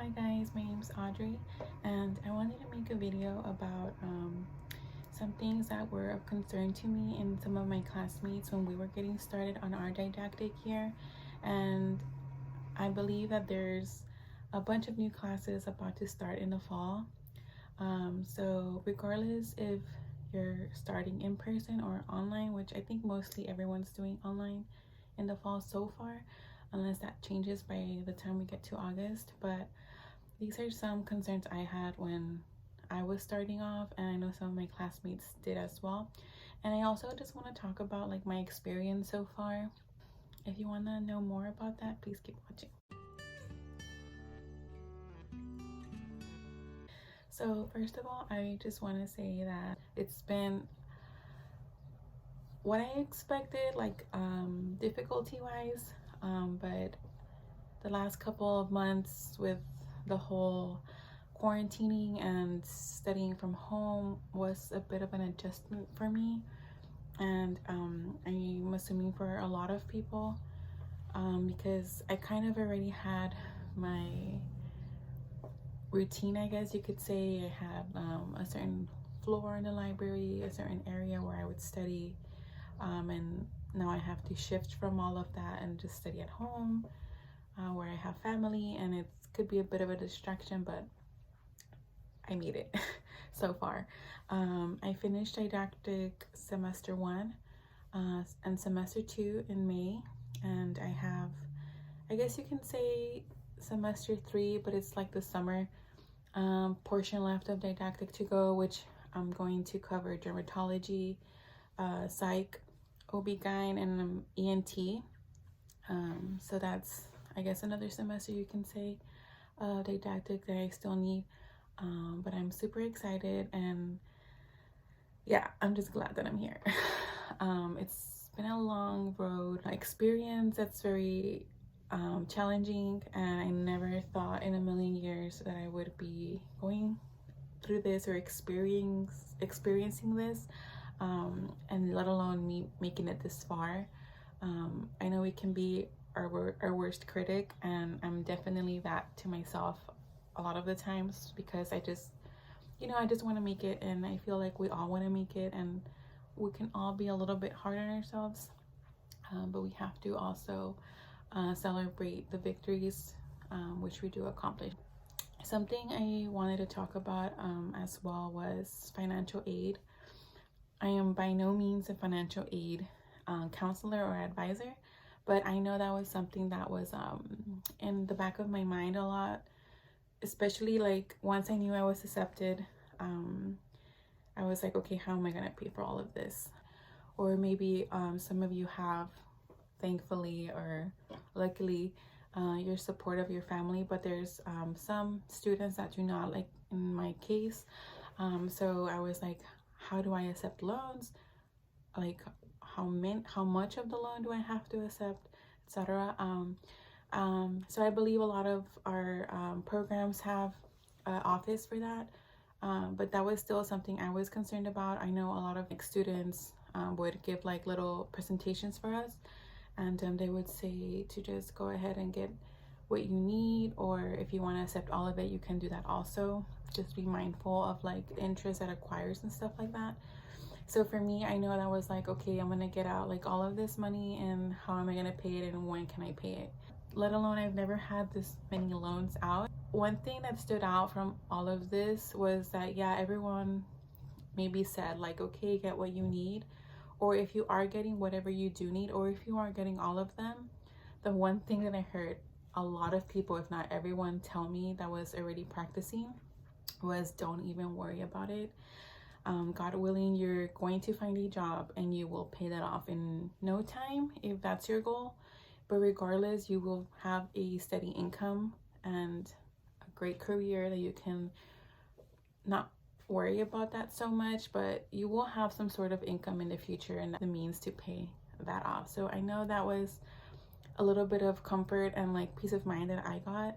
Hi guys, my name is Audrey and I wanted to make a video about some things that were of concern to me and some of my classmates when we were getting started on our didactic year. And I believe that there's a bunch of new classes about to start in the fall. So regardless if you're starting in person or online, which I think mostly everyone's doing online in the fall so far, unless that changes by the time we get to August. But these are some concerns I had when I was starting off, and I know some of my classmates did as well. And I also just want to talk about like my experience so far. If you want to know more about that, please keep watching. So first of all, I just want to say that it's been what I expected, like difficulty wise, but the last couple of months with the whole quarantining and studying from home was a bit of an adjustment for me, and I'm assuming for a lot of people, because I kind of already had my routine, I guess you could say. I had a certain floor in the library, a certain area where I would study, and now I have to shift from all of that and just study at home, where I have family, and it could be a bit of a distraction, but I made it so far. I finished didactic semester 1 and semester 2 in May, and I have, I guess you can say, semester 3, but it's like the summer portion left of didactic to go, which I'm going to cover dermatology, psych, OB-GYN, and ENT. So that's, I guess, another semester you can say didactic that I still need. But I'm super excited, and yeah, I'm just glad that I'm here. It's been a long road experience that's very challenging, and I never thought in a million years that I would be going through this or experiencing this, and let alone me making it this far. I know it can be our worst critic, and I'm definitely that to myself a lot of the times, because I just want to make it, and I feel like we all want to make it, and we can all be a little bit hard on ourselves, but we have to also celebrate the victories, which we do accomplish. Something I wanted to talk about as well was financial aid. I am by no means a financial aid counselor or advisor, but I know that was something that was in the back of my mind a lot, especially like once I knew I was accepted. I was like, okay, how am I gonna pay for all of this? Or maybe some of you have, thankfully or luckily, your support of your family, but there's some students that do not, like in my case. So I was like, how do I accept loans? Like how much of the loan do I have to accept, etc. So I believe a lot of our programs have office for that, but that was still something I was concerned about. I know a lot of students would give like little presentations for us, and they would say to just go ahead and get what you need, or if you want to accept all of it, you can do that also. Just be mindful of like interest that acquires and stuff like that. So for me, I know that was like, okay, I'm gonna get out like all of this money, and how am I gonna pay it, and when can I pay it? Let alone I've never had this many loans out. One thing that stood out from all of this was that, yeah, everyone maybe said like, okay, get what you need, or if you are getting whatever you do need, or if you are getting all of them, the one thing that I heard a lot of people, if not everyone, tell me that was already practicing was, don't even worry about it. God willing, you're going to find a job and you will pay that off in no time if that's your goal. But regardless, you will have a steady income and a great career that you can not worry about that so much, but you will have some sort of income in the future and the means to pay that off. So I know that was a little bit of comfort and like peace of mind that I got,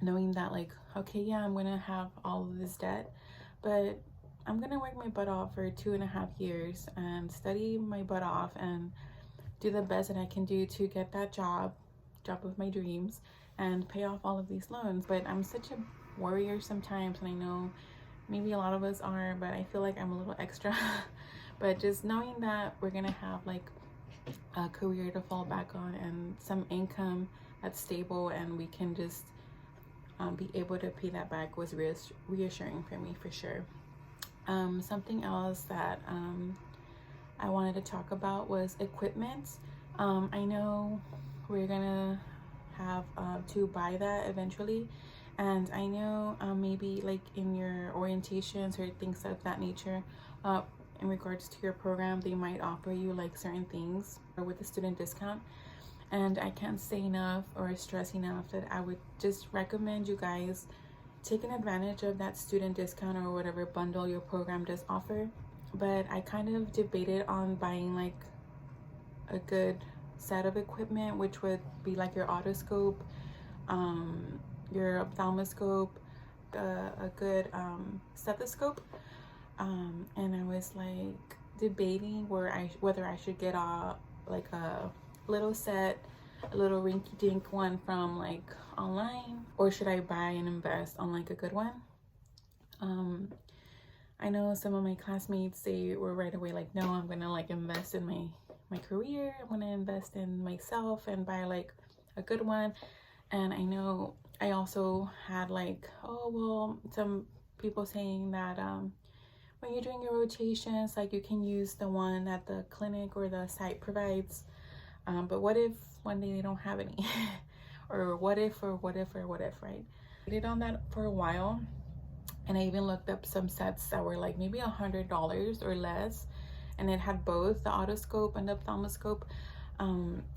knowing that like, okay, yeah, I'm gonna have all of this debt, but I'm gonna work my butt off for 2.5 years and study my butt off and do the best that I can do to get that job of my dreams, and pay off all of these loans. But I'm such a worrier sometimes, and I know maybe a lot of us are, but I feel like I'm a little extra. But just knowing that we're gonna have like a career to fall back on and some income that's stable, and we can just be able to pay that back was reassuring for me, for sure. Something else that I wanted to talk about was equipment. I know we're gonna have to buy that eventually, and I know maybe like in your orientations or things of that nature, in regards to your program, they might offer you like certain things or with a student discount. And I can't say enough or stress enough that I would just recommend you guys taking advantage of that student discount or whatever bundle your program does offer. But I kind of debated on buying like a good set of equipment, which would be like your otoscope, your ophthalmoscope, a good stethoscope, and I was like debating whether I should get like a little set, a little rinky-dink one from like online, or should I buy and invest on like a good one. I know some of my classmates, they were right away like, no, I'm gonna like invest in my career, I'm gonna invest in myself and buy like a good one. And I know I also had like, oh well, some people saying that when you're doing your rotations, like you can use the one that the clinic or the site provides, but what if one day they don't have any? Or what if, right? I did on that for a while, and I even looked up some sets that were like maybe $100 or less, and it had both the otoscope and the ophthalmoscope.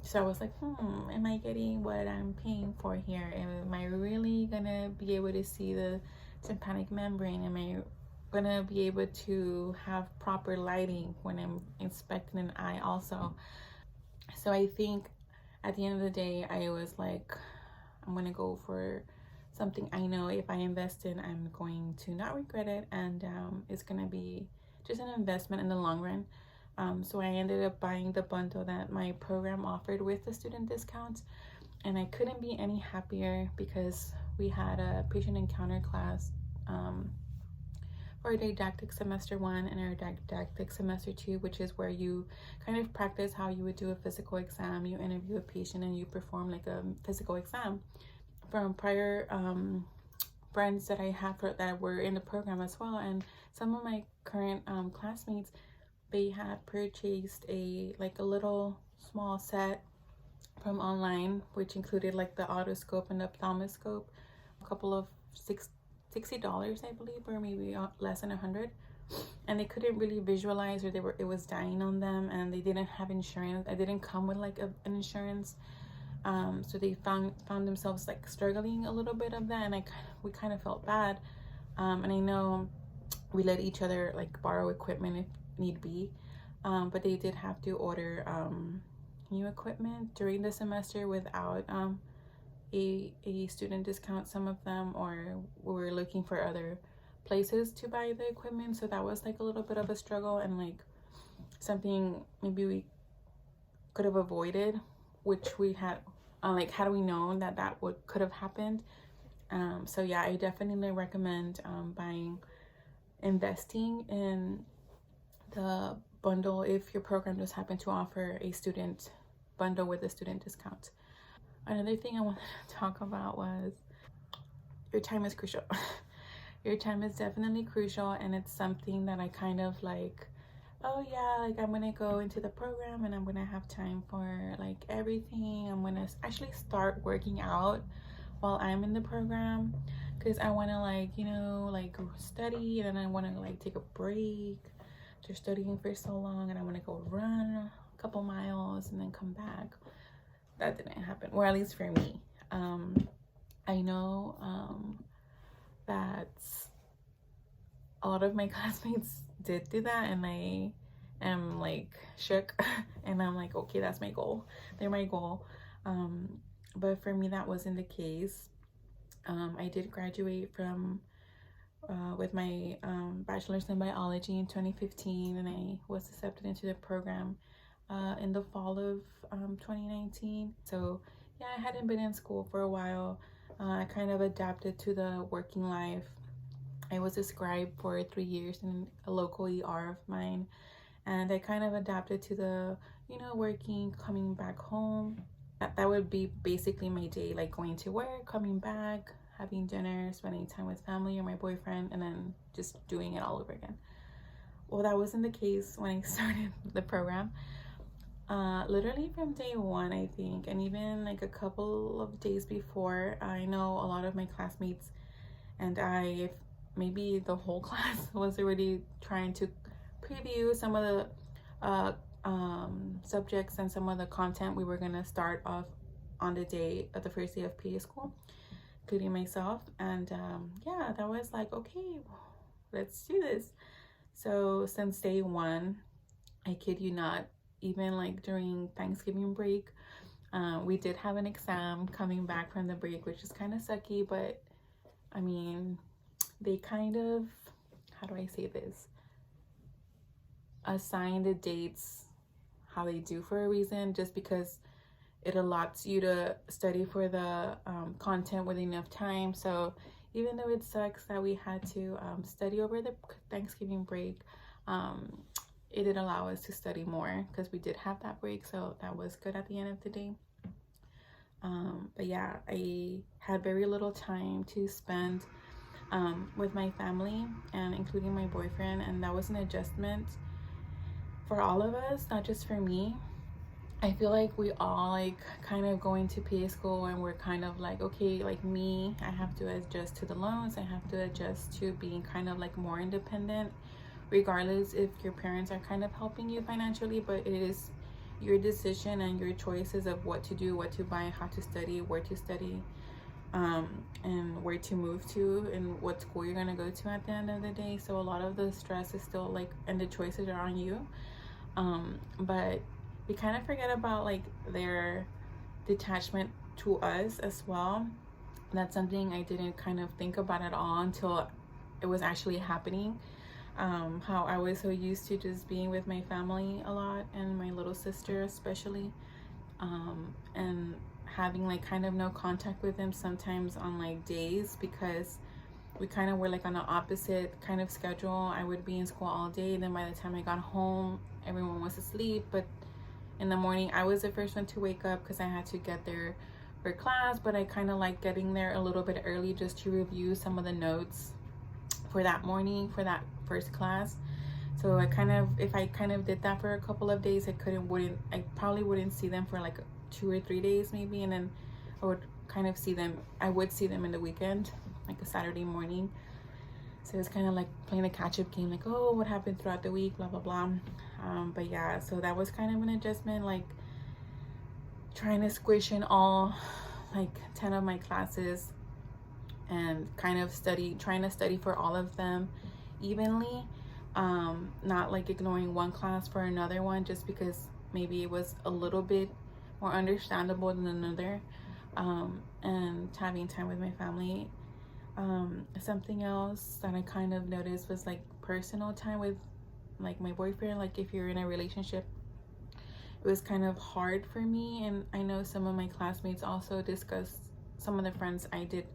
So I was like, am I getting what I'm paying for here? Am I really gonna be able to see the tympanic membrane? Am I gonna be able to have proper lighting when I'm inspecting an eye also? So I think at the end of the day, I was like, I'm gonna go for something I know if I invest in, I'm going to not regret it, and it's gonna be just an investment in the long run. So I ended up buying the bundle that my program offered with the student discounts, and I couldn't be any happier because we had a patient encounter class for our didactic semester 1 and our didactic semester 2, which is where you kind of practice how you would do a physical exam. You interview a patient and you perform like a physical exam. From prior friends that I have that were in the program as well, and some of my current classmates, they had purchased a little small set from online, which included like the otoscope and the ophthalmoscope, a couple of $60, I believe, or maybe less than 100, and they couldn't really visualize, or it was dying on them, and they didn't have insurance. I didn't come with like an insurance, so they found themselves like struggling a little bit of that, and we kind of felt bad, and I know we let each other like borrow equipment if need be, but they did have to order new equipment during the semester without a student discount, some of them, or we were looking for other places to buy the equipment. So that was like a little bit of a struggle, and like something maybe we could have avoided, which we had like had we known that could have happened. So yeah, I definitely recommend investing in the bundle if your program does happen to offer a student bundle with a student discount. Another thing I wanted to talk about was your time is crucial. Your time is definitely crucial, and it's something that I kind of like, oh yeah, like I'm gonna go into the program and I'm gonna have time for like everything. I'm gonna actually start working out while I'm in the program, because I want to like, you know, like study, and then I want to like take a break after studying for so long, and I want to go run a couple miles and then come back. That didn't happen, or at least for me. I know that a lot of my classmates did do that, and I am like shook and I'm like, okay, that's my goal. They're my goal. But for me, that wasn't the case. I did graduate from with my bachelor's in biology in 2015, and I was accepted into the program in the fall of 2019. So yeah, I hadn't been in school for a while. I kind of adapted to the working life. I was a scribe for 3 years in a local ER of mine, and I kind of adapted to the, working, coming back home. That would be basically my day, like going to work, coming back, having dinner, spending time with family or my boyfriend, and then just doing it all over again. Well, that wasn't the case when I started the program. Literally from day one, I think, and even like a couple of days before, I know a lot of my classmates and I, maybe the whole class, was already trying to preview some of the subjects and some of the content we were gonna start off on the day of the first day of PA school, including myself. And yeah, that was like, okay, let's do this. So since day one, I kid you not, even like during Thanksgiving break, we did have an exam coming back from the break, which is kind of sucky, but I mean, they kind of, how do I say this, assign the dates how they do for a reason, just because it allots you to study for the content with enough time. So even though it sucks that we had to study over the Thanksgiving break, it did allow us to study more because we did have that break, so that was good at the end of the day. But yeah, I had very little time to spend with my family and including my boyfriend, and that was an adjustment for all of us, not just for me. I feel like we all like kind of go into PA school and we're kind of like, okay, like me, I have to adjust to the loans, I have to adjust to being kind of like more independent, regardless if your parents are kind of helping you financially, but it is your decision and your choices of what to do, what to buy, how to study, where to study, and where to move to and what school you're gonna go to at the end of the day. So a lot of the stress is still like, and the choices are on you. But we kind of forget about like their detachment to us as well. That's something I didn't kind of think about at all until it was actually happening. How I was so used to just being with my family a lot and my little sister especially, and having like kind of no contact with them sometimes on like days, because we kind of were like on the opposite kind of schedule. I would be in school all day, then by the time I got home everyone was asleep, but in the morning I was the first one to wake up because I had to get there for class. But I kind of like getting there a little bit early just to review some of the notes for that morning for that first class. So I kind of, if I kind of did that for a couple of days, I probably wouldn't see them for like 2 or 3 days maybe, and then I would see them in the weekend, like a Saturday morning. So it's kind of like playing a catch-up game, like, oh, what happened throughout the week, blah blah blah. But yeah, so that was kind of an adjustment, like trying to squish in all like 10 of my classes and kind of trying to study for all of them evenly, not like ignoring one class for another one just because maybe it was a little bit more understandable than another, and having time with my family. Something else that I kind of noticed was like personal time with like my boyfriend. Like if you're in a relationship, it was kind of hard for me, and I know some of my classmates also discussed, some of the friends I did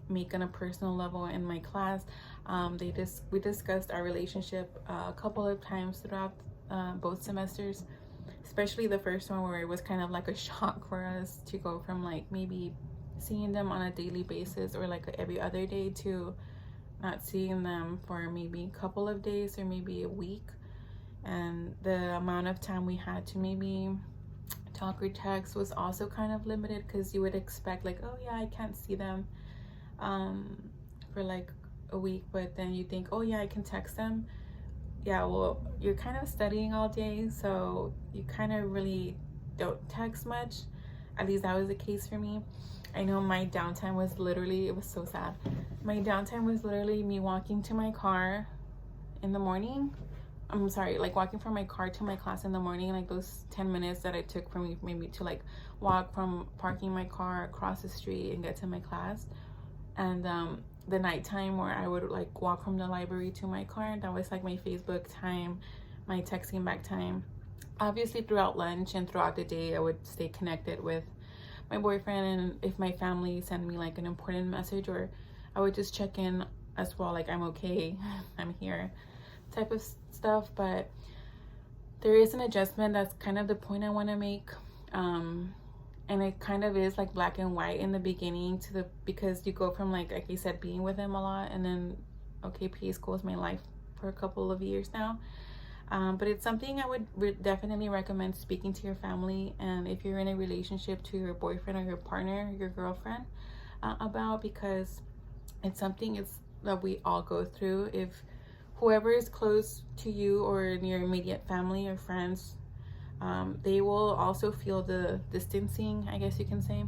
make on a personal level in my class, we discussed our relationship a couple of times throughout both semesters, especially the first one where it was kind of like a shock for us to go from like maybe seeing them on a daily basis or like every other day to not seeing them for maybe a couple of days or maybe a week. And the amount of time we had to maybe talk or text was also kind of limited, because you would expect like, oh yeah, I can't see them for like a week, but then you think, oh yeah, I can text them. Yeah, well, you're kind of studying all day, so you kind of really don't text much. At least that was the case for me. I know my downtime was literally, it was so sad, my downtime was literally me walking to my car in the morning. I'm sorry, like walking from my car to my class in the morning, like those 10 minutes that it took for me maybe to like walk from parking my car across the street and get to my class. And the nighttime where I would like walk from the library to my car, that was like my Facebook time, my texting back time. Obviously throughout lunch and throughout the day I would stay connected with my boyfriend, and if my family send me like an important message, or I would just check in as well, like I'm okay, I'm here type of stuff. But there is an adjustment that's kind of the point I want to make, and it kind of is like black and white in the beginning because you go from like I said, being with him a lot, and then okay, PA school is my life for a couple of years now. But it's something I would definitely recommend speaking to your family, and if you're in a relationship, to your boyfriend or your partner, your girlfriend, about, because it's something that we all go through. If whoever is close to you or in your immediate family or friends, they will also feel the distancing, I guess you can say.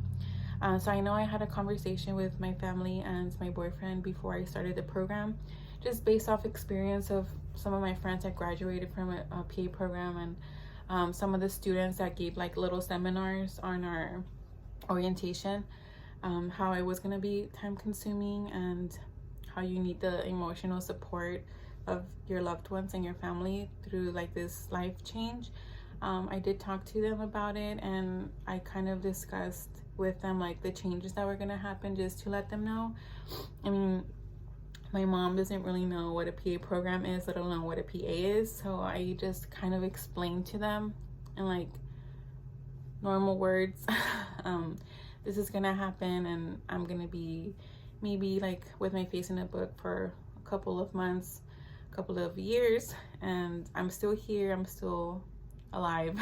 So I know I had a conversation with my family and my boyfriend before I started the program, just based off experience of some of my friends that graduated from a PA program, and some of the students that gave like little seminars on our orientation, how it was going to be time consuming, and how you need the emotional support of your loved ones and your family through like this life change. I did talk to them about it, and I kind of discussed with them like the changes that were going to happen, just to let them know. I mean, my mom doesn't really know what a PA program is, let alone what a PA is, so I just kind of explained to them in like normal words, this is gonna happen, and I'm gonna be maybe like with my face in a book for a couple of months, a couple of years, and I'm still here, I'm still alive.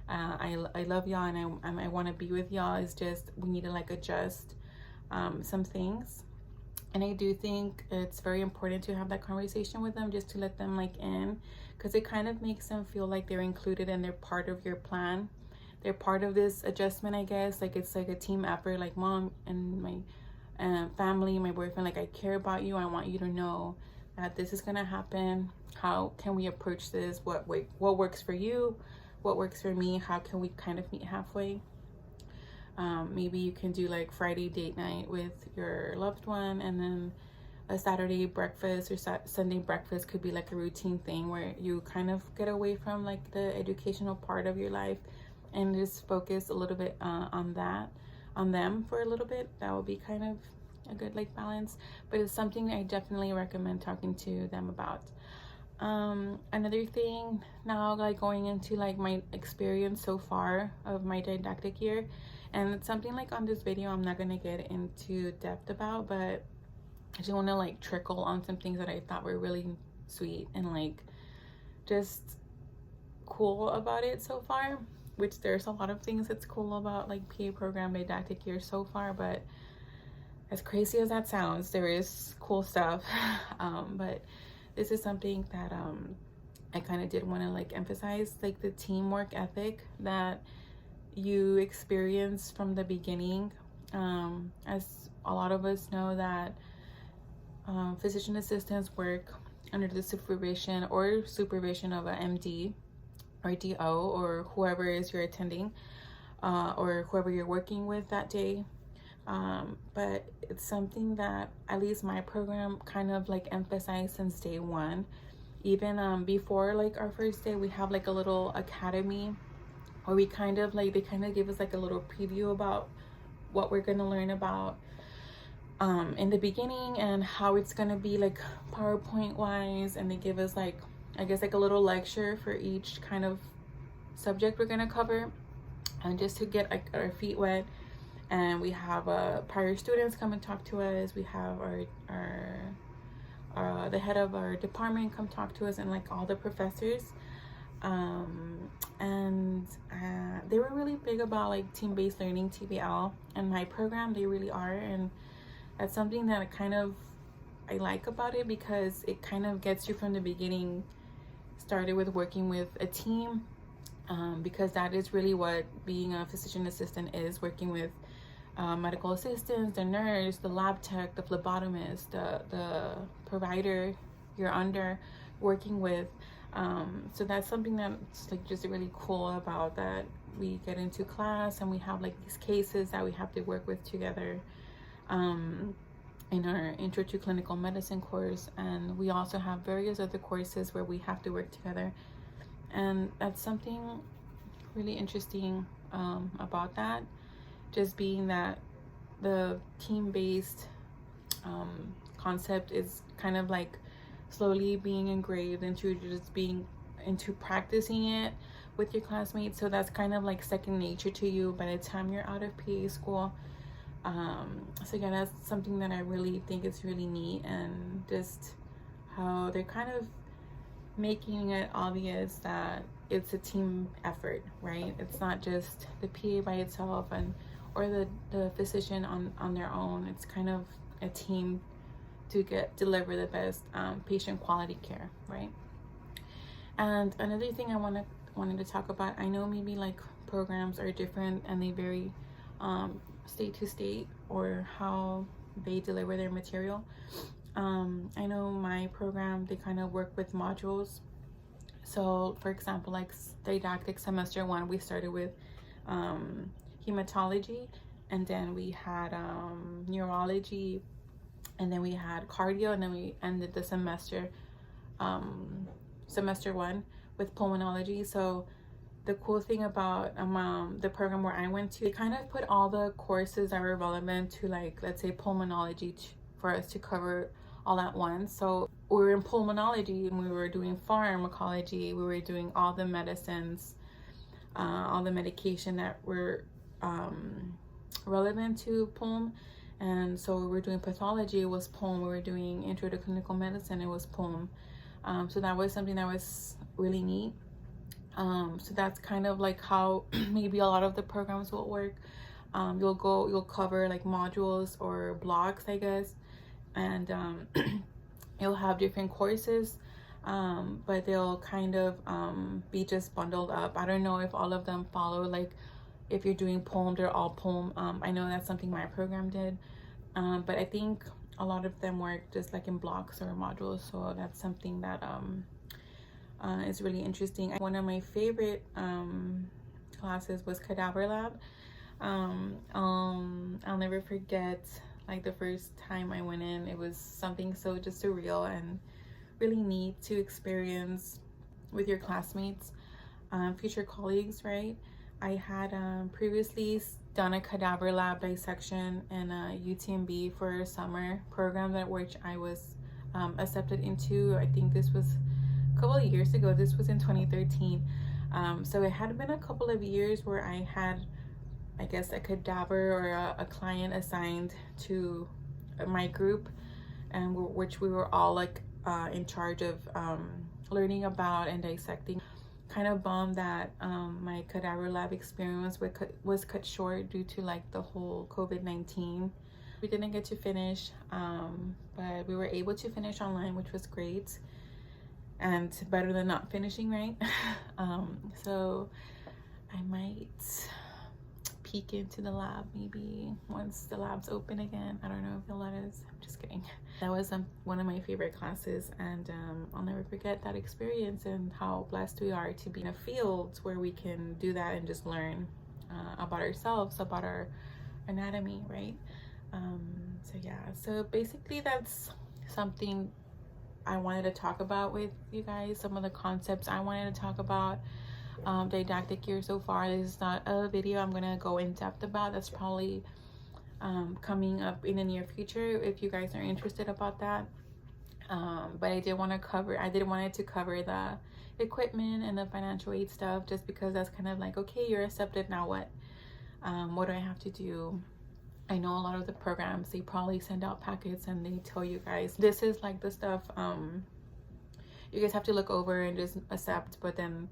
I love y'all, and I want to be with y'all. It's just we need to like adjust some things, and I do think it's very important to have that conversation with them, just to let them like in, because it kind of makes them feel like they're included and they're part of your plan. They're part of this adjustment, I guess. Like it's like a team effort, like mom and my family, my boyfriend, like I care about you. I want you to know that this is gonna happen. How can we approach this? What works for you? What works for me? How can we kind of meet halfway? Maybe you can do like Friday date night with your loved one, and then a Saturday breakfast or Sunday breakfast could be like a routine thing where you kind of get away from like the educational part of your life and just focus a little bit on them for a little bit. That would be kind of a good like balance, but it's something I definitely recommend talking to them about. Another thing now, like going into like my experience so far of my didactic year, and it's something like on this video I'm not gonna get into depth about, but I just want to like trickle on some things that I thought were really sweet and like just cool about it so far, which there's a lot of things that's cool about like PA program didactic year so far, but as crazy as that sounds, there is cool stuff. But this is something that I kind of did want to like emphasize, like the teamwork ethic that you experience from the beginning. As a lot of us know that physician assistants work under the supervision of a MD or DO, or whoever is you're attending, or whoever you're working with that day. But it's something that at least my program kind of like emphasized since day one. Even before like our first day, we have like a little academy, or we kind of like, they kind of give us like a little preview about what we're gonna learn about in the beginning, and how it's gonna be like PowerPoint wise, and they give us like, I guess, like a little lecture for each kind of subject we're gonna cover, and just to get like our feet wet. And we have prior students come and talk to us. We have the head of our department come talk to us, and like all the professors. And they were really big about like team-based learning, TBL, and my program, they really are. And that's something that I like about it, because it kind of gets you from the beginning started with working with a team, because that is really what being a physician assistant is, working with medical assistants, the nurse, the lab tech, the phlebotomist, the provider you're under, working with. So that's something that's like just really cool about that. We get into class and we have like these cases that we have to work with together in our intro to clinical medicine course, and we also have various other courses where we have to work together. And that's something really interesting about that. just being that the team-based concept is kind of like slowly being engraved into just being into practicing it with your classmates. So that's kind of like second nature to you by the time you're out of PA school. So yeah, that's something that I really think is really neat, and just how they're kind of making it obvious that it's a team effort, right? It's not just the PA by itself or the physician on their own. It's kind of a team to deliver the best patient quality care, right? And another thing I wanted to talk about, I know maybe like programs are different and they vary state to state, or how they deliver their material. I know my program, they kind of work with modules. So for example, like Didactic semester 1, we started with hematology, and then we had neurology, and then we had cardio, and then we ended the semester 1 with pulmonology. So the cool thing about the program where I went to, they kind of put all the courses that were relevant to, like, let's say pulmonology, for us to cover all at once. So we were in pulmonology and we were doing pharmacology, we were doing all the medicines, all the medication that were relevant to pulm. And so we were doing pathology, it was pulm. We were doing intro to clinical medicine, it was pulm. So that was something that was really neat. So that's kind of like how maybe a lot of the programs will work. You'll cover like modules or blocks, I guess, and you'll have different courses, but they'll kind of be just bundled up. I don't know if all of them follow, like if you're doing pulm, they're all pulm. I know that's something my program did, but I think a lot of them work just like in blocks or modules. So that's something that is really interesting. One of my favorite classes was cadaver lab. I'll never forget, like, the first time I went in, it was something so just surreal and really neat to experience with your classmates, future colleagues, right? I had previously done a cadaver lab dissection in a UTMB for a summer program which I was accepted into. I think this was a couple of years ago. This was in 2013. So it had been a couple of years where I had, I guess, a cadaver or a client assigned to my group, and which we were all like in charge of learning about and dissecting. Kind of bummed that my cadaver lab experience was cut short due to like the whole COVID-19. We didn't get to finish, but we were able to finish online, which was great and better than not finishing, right? So I might peek into the lab maybe once the lab's open again. I don't know if they'll let us. I'm just kidding. That was one of my favorite classes, and I'll never forget that experience and how blessed we are to be in a field where we can do that and just learn about ourselves, about our anatomy, right? So yeah, so basically that's something I wanted to talk about with you guys, some of the concepts I wanted to talk about. Didactic year so far. This is not a video I'm gonna go in depth about. That's probably coming up in the near future if you guys are interested about that. But I did want to cover the equipment and the financial aid stuff, just because that's kind of like, okay, you're accepted, now what? What do I have to do? I know a lot of the programs, they probably send out packets and they tell you guys, this is like the stuff you guys have to look over and just accept. But then,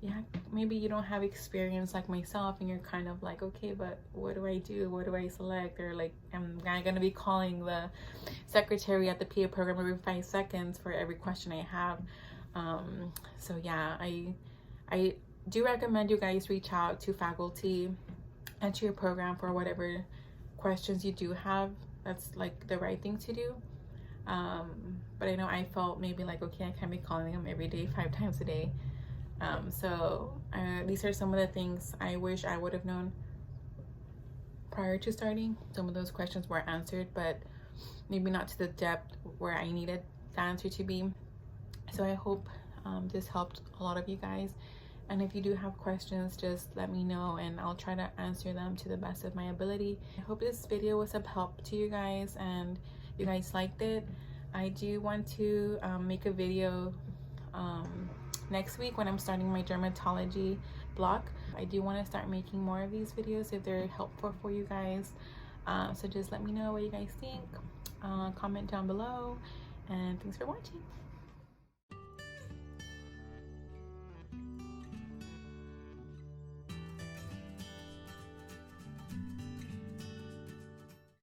yeah, maybe you don't have experience like myself and you're kind of like, okay, but what do I do? What do I select? Or like, am I going to be calling the secretary at the PA program every 5 seconds for every question I have? So yeah, I do recommend you guys reach out to faculty and to your program for whatever questions you do have. That's like the right thing to do. But I know I felt maybe like, okay, I can't be calling them every day, 5 times a day. So these are some of the things I wish I would have known prior to starting. Some of those questions were answered, but maybe not to the depth where I needed the answer to be. So I hope this helped a lot of you guys, And if you do have questions, just let me know and I'll try to answer them to the best of my ability. I hope this video was of help to you guys and you guys liked it. I do want to make a video next week when I'm starting my dermatology block. I do want to start making more of these videos if they're helpful for you guys. So just let me know what you guys think. Comment down below, and thanks for watching.